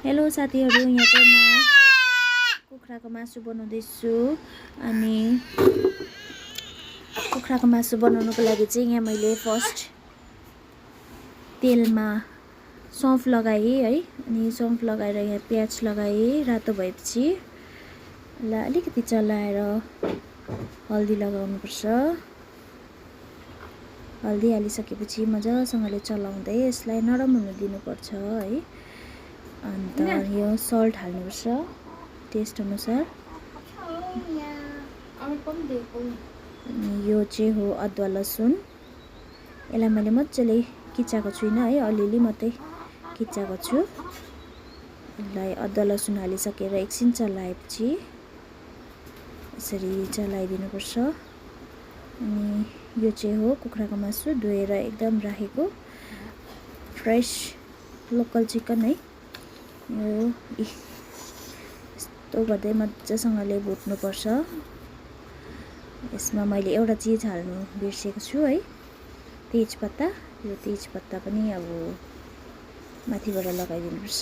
Hello साथीहरु, यहाँ चाहिँ म कुखुराको मासु बनाउँदैछु। अनि कुखुराको मासु बनाउनको लागि चाहिँ यहाँ मैले फर्स्ट तेलमा सौंफ लगाएँ है। अनि सौंफ लगाएर यहाँ प्याज लगाएँ। रातो भएपछि यसलाई अलिकति चलाएर हल्दी लगाउनुपर्छ। हल्दी हालिसकेपछि मजासँगले चलाउँदै यसलाई नरम हुन दिनुपर्छ है। अन्त यो सल्ट हाल्नुपर्छ टेस्ट अनुसार। अनि यो चाहिँ हो अदुवा लसुन। यसलाई मैले मजाले किचाएको छुइनँ है, अलिअलि मात्रै किचाएको छु। यसलाई अदुवा लसुन हालिसकेर एकछिन चलाएपछि यसरी चलाइदिनुपर्छ। अनि यो चाहिँ हो कुखुराको मासु, धोएर एकदम राखेको फ्रेस लोकल चिकन है। यो यस्तो गर्दै मजासँगले भुट्नुपर्छ। यसमा मैले एउटा चीज हाल्नु बिर्सेको छु है, तेजपत्ता। यो तेजपत्ता पनि अब माथिबाट लगाइदिनुपर्छ।